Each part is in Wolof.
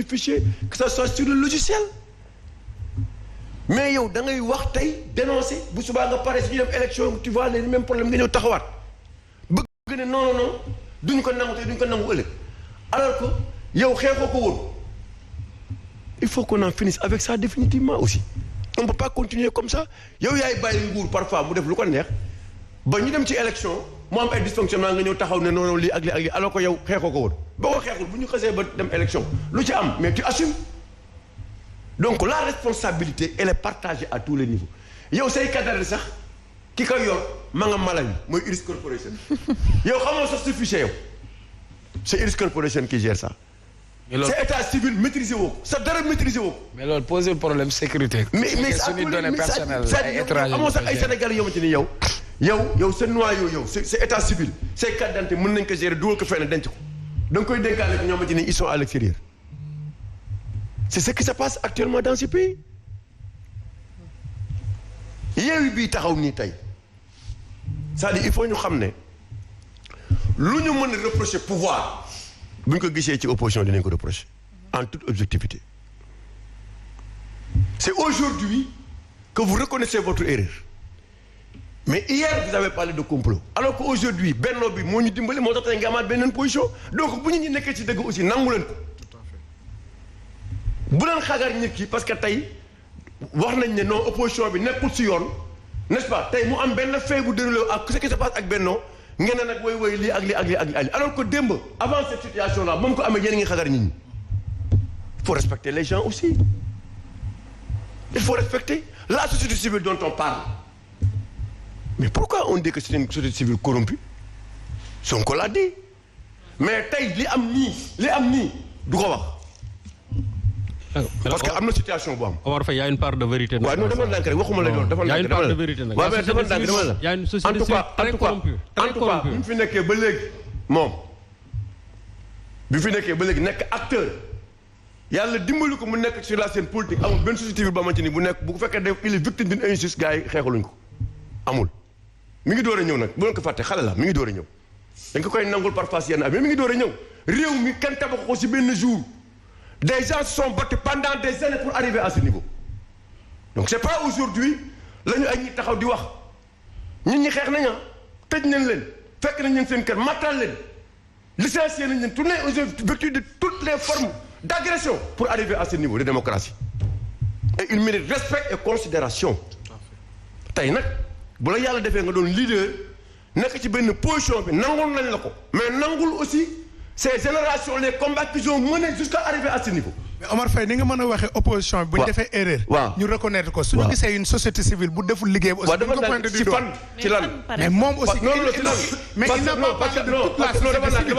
fichier que ça soit sur le logiciel mais yow da ngay wax tey dénoncer bu subaa nga pare si ñu dem élection tu vois les mêmes problèmes nga ñëw taxawaat bëgg ne non duñ ko nangu tey duñ ko nangu ëllëg alors que yow xeexoo ko woon il faut qu'on en finisse avec ça définitivement aussi on peut pas continuer comme ça yow yaay bàyyi nguur parfois mu def lu ko neex ba ñu dem ci élection mu am ay dysfonctionnement nga ñëw taxaw ne non lii ak lii alors que yow xeexoo ko woon boo ko xeexul bu ñu xasee ba dem élection lu ci am mais tu assumes donc la responsabilité elle est partagée à tous les niveaux yow say cadre sax ki koy yor ma nga Malawi mooy Iris Corporation yow xamoo sax sa fichier yow c'est Iris Corporation qui gère ça. c'est état civil maîtrisé woo ko sa dara maîtrisé woo ko. mais loolu pose problème sécurité. mais suñu données personnelles ay étrangers amoo sax ay sénégalais yoo xamante ni yow sa noyau yow c'est état civil say carte d'identité mën nañ ko gérer dugal ko fenn denc ko da nga koy dénkaale ko ñoo xamante ni ils sont à l'extérieur c'est ce qui se passe actuellement dans ce pays Yewwi bii taxaw nii tey c'est-à-dire il faut ñu xam ne lu ñu mën a reprocher pouvoir bu ñu ko gisee ci opposition dinañ ko reprocher en toute objectivité c'est aujourd'hui que vous reconnaissez votre erreur mais hier vous avez parlé de complot alors que aujourd'hui Benno bi moo ñu dimbali moo tax tey nga amaat beneen position donc bu ñu ñi nekkee ci dëgg aussi nangu leen ko bu leen xagar nit ki parce que tey wax nañ ne non opposition bi nekkul ci yoon n'est-ce pas tey mu am benn fait bu déroulé ak ce qui se passe ak Benno ngeen ne nag woy lii ak lii ak lii ak lii alors que démb avant cette situation là moom ko amee yéen a ngi xagar nit ñi il faut respecter les gens aussi il faut respecter la société civile dont on parle mais pourquoi on dit que c'est une société civile corrompue Sonko l'a dit mais tey li am nii du ko wax parce que am na situation bu am. Omar Faye y a une part de vérité. waaw non dafa ndànk rek waxuma la loolu dafa ndànk. y a une part de vérité nag. waaw mais dafa ndànk dama la. y a une société civile très corrompue. en tout cas bi mu fi nekkee ba léegi moom bi fi nekkee ba léegi nekk acteur yàlla dimbali ko mu nekk sur la scène politique amul benn société civile ba xamante ni bu nekk bu fekkee def il est victime d'une injustice gars yi xeexaluñ ko amul. mi ngi door a ñëw nag bu leen ko fàtte xale la mi ngi door a ñëw dañ ko koy nangul parfois yenn mais mi ngi door a ñëw réew mi kenn tabax ko si benn jour. Des gens se sont battus pendant des années pour arriver à ce niveau donc c'est pas aujourd'hui la ñu ay ñi taxaw di wax ñun ñi xeex nañu tëj nañ leen fekk nañ leen seen kër matal leen licencié nañ leen tourné aujourd'hui vertu de toutes les formes d'agression pour arriver à ce niveau de démocratie et il mérite respect et considération tey nag bu la yàlla defee nga doon leader nekk ci benn position bi nangul nañ la ko mais nangul aussi ces générations les combats qu'ils ont menés jusqu'à arriver à ce niveau. mais Omar Faye ni nga mën a waxee opposition bi. bu ñu defee erreur. ñu reconnaître ko suñu gisee une société civile bu deful liggéey bi. aussi dañ ko pointé du doigt ci lan mais moom aussi. mais il n'a pas parlé de toute la société civile.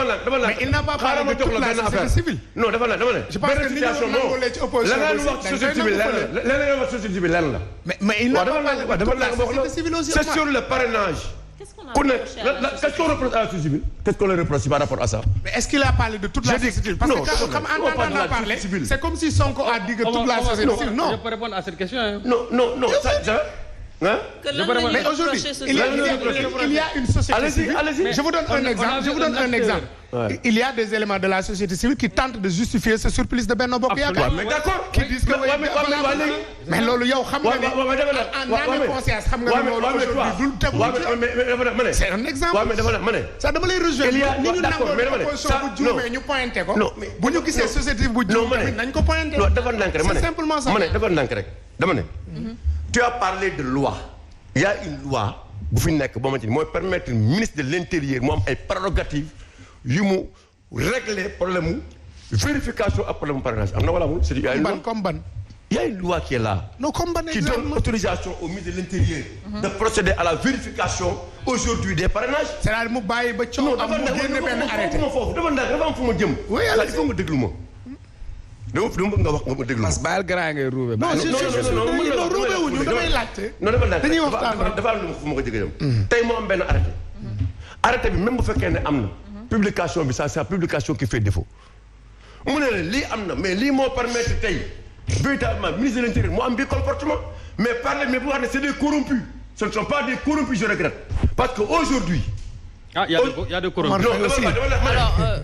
mais il n'a pas parlé de toute la société civile. non dama ne. je pense que ni nga nangulee ci opposition bi aussi wax société civile lenn la société civile lenn la. mais il n'a pas parlé de toute la société civile aussi. c'est sur le parrainage. Qu'est-ce qu'on reproche à la société civile? Qu'est-ce qu'on leur reproche par rapport à ça? Mais est-ce qu'il a parlé de toute la société civile? Parce que comme en entendant parler, c'est comme si Sonko a dit que toute la société civile. Non. Je peux répondre à cette question. Non. Hein? Mais aujourd'hui, il y a une société civile. Allez-y. Je vous donne un exemple. Ouais. Il y a des éléments de la société civile qui tentent de justifier ce surplus de Benno Bokk Yaakaar. Mais d'accord. Qui disent que mais loolu yow xam nga ne en âme et conscience xam nga ne loolu aujourd'hui dul tegu. C'est un exemple. Ça dama lay rejoindre. ni ñu nangoo opposition bu juumee ñu pointé ko. bu ñu gisee société bu juum tamit nañ ko pointé. C'est simplement ça. dafa ndànk rek dama ne. Tu as parlé de loi. Il y a une loi bu fi nekk boo xamante ni mooy permettre ministre de l'intérieur mu am ay prérogatives yu mu régler problème mu vérification ak problème mu parrainage am na wala amul. c'est comme ban. Il y a une loi qui est là. Non, comme ban qui donne autorisation au ministre de l'Intérieur de procéder à la vérification aujourd'hui des parrainages. C'est-à-dire mu bàyyi ba coow am mu génne benn arrêté. dafa am fu ma jëm. oui il faut nga déglu ma. dama bëgg nga wax nga ma déglu ma. parce que bàyyil grand ngay ruube. non ruube wuñu damay laajte. non dañuy waxtaan dafa am lu fu ma ko jëgee jëm. tey moo am benn arrêté. arrêté bi même bu fekkee ne am na. publication bi c'est la publication qui fait défaut. mu ne la lii am na mais lii moo permettre tey véritablement ministre de l'Intérieur moo am bi comportement mais parler mais bu wax ne c'est des corrompus ce ne sont pas des corrompus je regrette parce que aujourd'hui Ah, il y a de corrompus. Non,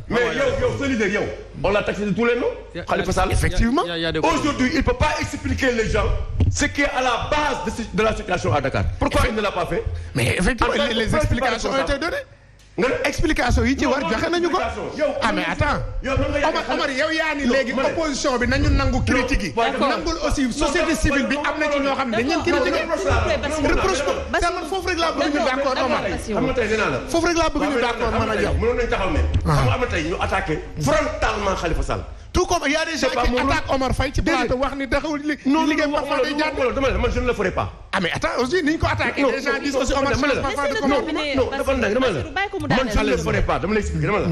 mais yow ce leader, yow, on l'a taxé de tous les noms. Khalifa Sall. Effectivement. Aujourd'hui, il ne peut pas expliquer les gens ce qui est à la base de la situation à Dakar. Pourquoi il ne l'a pas fait? Mais effectivement, les explications ont été données. Explication yi ci war joxe nañu ko. Ah mais attends. Omar yow yaa ni léegi opposition bi nañu nangu critique yi. nangul aussi société civile bi am na ci ñoo xam ne dañ leen critiquer. reproche ko foofu rek laa bëgg ñu d'accord Omar. xam nga tey nee naa la. foofu rek laa bëgg ñu d'accord man ak yow. mënoon nañu taxaw ne. xam nga am na tey ñu attaqué frontalement Khalifa Sall. tout comme il y a des gens qui attaquent Omar Faye ci plateau wax ni taxawul liggéey parfois day jaar. dama ne man je ne le ferai pas. Ah mais attends aussi ni ñu ko attaqué. des gens disent aussi Omar Faye parfois de comment. non dafa ndànk dama la man je ne le ferai pas dama lay expliquer dama la.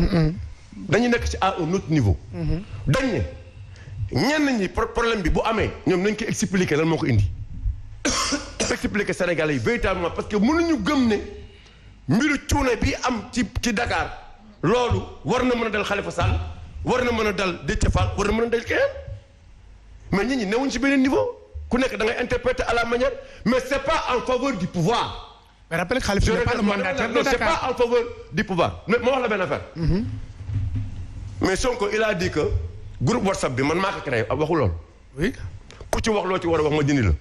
dañu nekk ci à un autre niveau. dañ ne ñenn ñi problème bi bu amee ñoom nañ ko expliquer lan moo ko indi. expliquer Sénégalais yi véritablement parce que mënuñu gëm ne mbiru cuune bi am ci Dakar loolu war na mën a dal Khalifa Sall. war na mën a dal Déthié Fall war na mën a dal keneen mais nit ñi newuñ ci beneen niveau ku nekk da ngay interpréter à la manière mais c'est pas en faveur du pouvoir. mais rappelez que Khalifa n'est pas le mandataire de Dakar. c'est pas en faveur du pouvoir mais ma wax la benn affaire. mais Sonko il a dit que groupe WhatsApp bi man maa ko créé waxul lool. oui. ku ci wax loo ci war a wax ma dindi la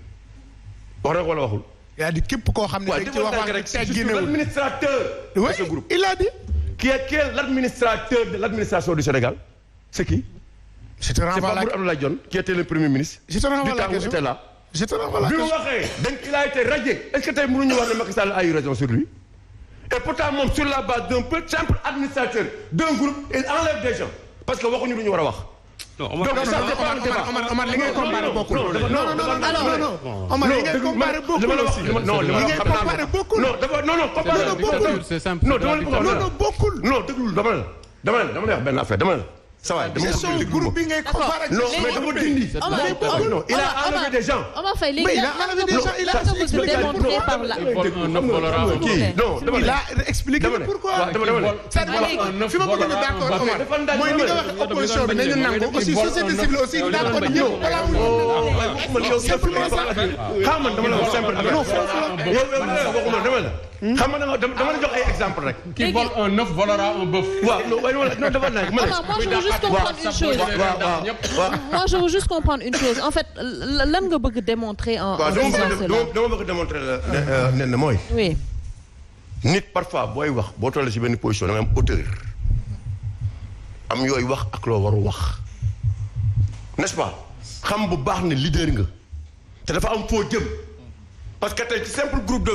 wax na ko wala waxul. il a dit képp koo xam ne dañ ci wax rek l'administrateur de ce groupe. il a dit. Qui est l'administrateur de l'administration du Sénégal? C'est qui? Je te renvoie la question. C'est pas Abdoulaye Dione qui était le premier ministre. Je te renvoie la question. Était là. Je te renvoie la question. Donc il a été radié. Est-ce que tu as dit que Macky Sall a eu raison sur lui? Et pourtant, même sur la base d'un peu simple administrateur d'un groupe, il enlève des gens. Parce que waxuñu lu ñu war a wax. Non, Omar li ngay comparé bokkul. Non. Omar li ngay comparé bokkul aussi. Non, li ngay comparé bokkul. Non, comparé bokkul. C'est simple. Non, bokkul. Non, déglu dama lay wax benn affaire dama la. Ça va, dama groupe bi ngay comparé. Non, mais dama dindi. Non, il a enlevé des gens. Omar Faye léegi il a enlevé des gens, il a expliqué démontré par là. Il a expliqué pourquoi. Fi ma bëgg a d'accord Omar mooy ni nga wax opposition bi nañu nangu aussi société civile aussi d'accord ñëw voilà xam man dama la wax simple non waxuma dama la xam nga dama la jox ay exemple rek qui vole un œuf volera un bœuf. waaw non dafa nekk ma moi je veux juste comprendre une chose en fait lan nga bëgg démontrer en disant cela. dama bëgg démontrer la nen na mooy oui nit parfois booy wax boo tollee ci benn position da nga am hauteur am yooyu wax ak loo waru wax n'est-ce pas xam bu baax ne leader nga te dafa am foo jëm parce que tey ci simple groupe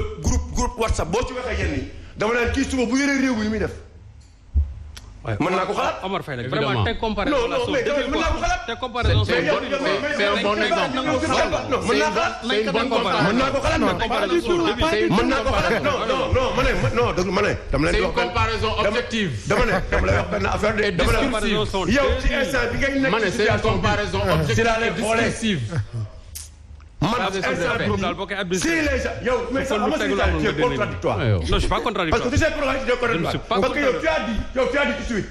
WhatsApp boo ci waxee yenn yi dama naan kii suba bu yoree réew mi muy def mën naa ko xalaat. Omar Faye nag vraiment teg comparaison la mais mën naa ko xalaat. teg comparaison c'est un bon exemple. non mën naa xalaat. mën naa ko xalaat nag. mën naa ko xalaat non ma ne non déglu ma ne. dama leen di wax c'est une comparaison objective. dama lay wax benn affaire de. dama lay yow ci instant bi ngay nekk. ma ne c'est une comparaison objective. Man si les gens yow mais ça c'est contradictoire. Non, je suis pas contradictoire. Parce que tu sais pourquoi c'est contradictoire. Parce que yow tu as dit tout de suite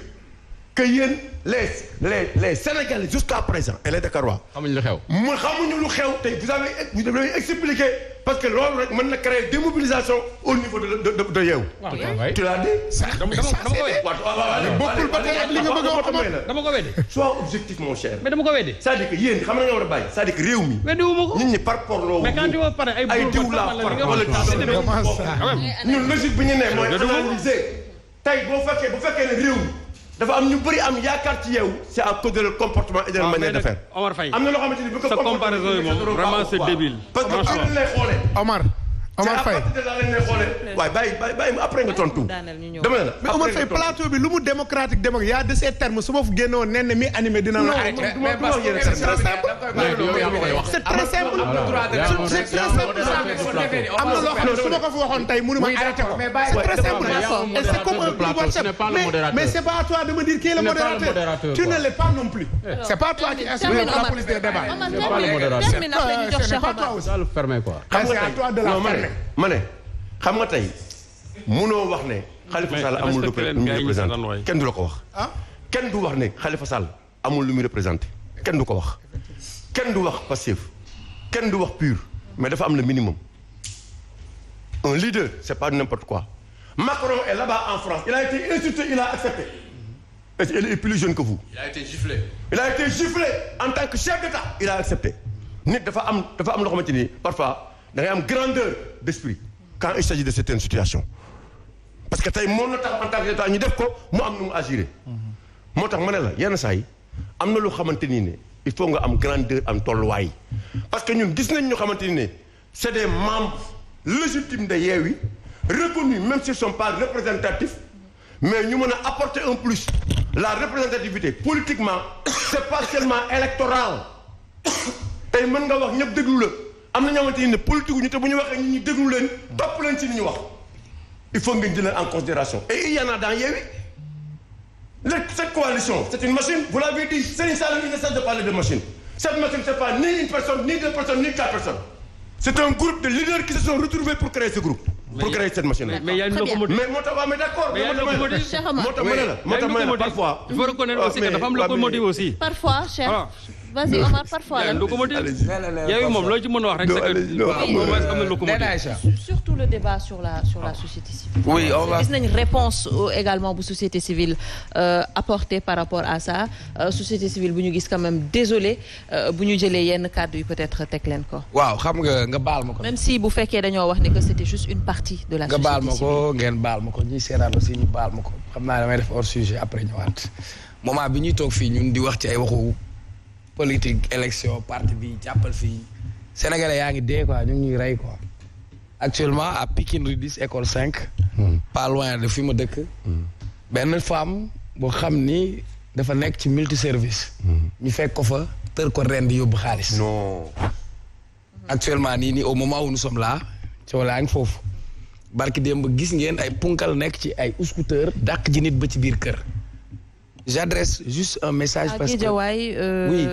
que yéen les Sénégalais jusqu'à présent et les Dakarois. xamuñu lu xew. xamuñu lu xew tey vous avez expliqué parce que loolu rek mën na créer démobilisation au niveau de Yewwi. Tu l'as dit. dama ko weddi. bokkul ba tey ak li nga bëgg a wax dama ko weddi. sois objectif mon cher. mais dama ko weddi. c'est-à-dire que yéen xam nga war a bàyyi c'est-à-dire que réew mi. weddi wu ma ko. nit ñi par rapport loo. mais quand tu vas pare ay diw laa par wala ñun logique bi ñu ne mooy analyser tey bu fekkee ne réew mi dafa am ñu bëri am yaakaar ci yow c'est à cause de leur comportement et de leur manière de faire. Omar Faye am na loo xamante ni bu ko sa comparaison yi moom vraiment c'est débile. parce que am na lay xoolee. Omar Faye waaye bàyyi après nga tontu. dama ne la mais Omar Faye plateau bi lu mu démocratique y a de ces termes su ma fu génnoon nen mi animé dina la arrêté. mais parce que c'est très simple. c'est très simple. am na loo xam ne su ma ko fi waxoon tey mënu ma arrêté ko. c'est très simple. et c'est comme un groupe WhatsApp. mais c'est pas à toi de me dire qui est le modérateur. Tu ne l'es pas non plus. C'est pas toi qui instruis la police des débats. C'est pas toi aussi. C'est à toi de la fermer. ma ne xam nga tey munoo wax ne Khalifa Sall amul lu muy représenté kenn du la ko wax. kenn du wax ne Khalifa Sall amul lu muy représenté kenn du ko wax. kenn du wax Pastef kenn du wax PUR mais dafa am le minimum. Un leader c'est pas n'importe quoi Macron est là-bas en France il a été insulté il a accepté et il est plus jeune que vous. Il a été giflé. Il a été giflé en tant que chef d'État il a accepté nit dafa am loo xamante ni parfois da ngay am grandeur d'esprit quand il s'agit de certaines situations parce que tey mën na tax en tant que État ñu def ko mu am nu mu agir moo tax ma ne la yenn saa yi am na lu xamante ni ne il faut nga am grandeur am tolluwaay parce que ñun gis nañ ñu xamante ni ne c'est des membres légitimes de Yewwi reconnus même s'ils sont pas représentatifs mais ñu mën a apporter un plus la représentativité politiquement c'est pas seulement électoral tey mën nga wax ñëpp déglu la am na ñoo xamante ni ne politique ñu te bu ñu waxee nit ñi déglu leen topp leen ci li ñu wax il faut ngeen jël en considération et il y en a dans Yewwi cette coalition c'est une machine vous l'avez dit Serigne Sall il ne cesse de parler de machine cette machine c'est pas ni une personne ni deux personnes ni quatre personnes c'est un groupe de leaders qui se sont retrouvés pour créer ce groupe pour créer cette machine là mais il y a une locomotive. mais moo tax waaw mais d'accord mais il y a une locomotive. moo tax ma ne la parfois il faut reconnaître aussi que dafa am locomotive aussi. Parfois, Cheikh. Vas-y Omar, parfois la locomotive. Yewwi moom loo ci mën a wax rek c'est que am na locomotive. surtout le débat sur la société civile. Oui, on va. Gis nañ réponse également bu société civile apportée par rapport à ça société civile bu ñu gis quand même désolé bu ñu jëlee yenn kàddu yi peut-être teg leen ko. waaw xam nga baal ma ko. même si bu fekkee dañoo wax ne que c'était juste une partie de la nga société baal ma civile. ko ngeen baal ma ko ñuy seetaan aussi ñu baal ma ko xam naa damay def hors sujet après ñëwaat moment bi ñuy toog fii ñun di wax ci ay waxu politique élection parti bi jàppal fii sénégalais yaa ngi dee quoi ñu ngi ñuy rey quoi actuellement à Pikine rue 10 école 5 pas loin de fi ma dëkk benn femme boo xam ni dafa nekk ci multiservice ñu fekk ko fa tër ko ren di yóbbu xaalis non actuellement nii au moment où nous sommes là coow laa ngi foofu barki démb gis ngeen ay punkal nekk ci ay scooter dàq ji nit ba ci biir kër j'adresse juste un message parce que Guédiawaye, oui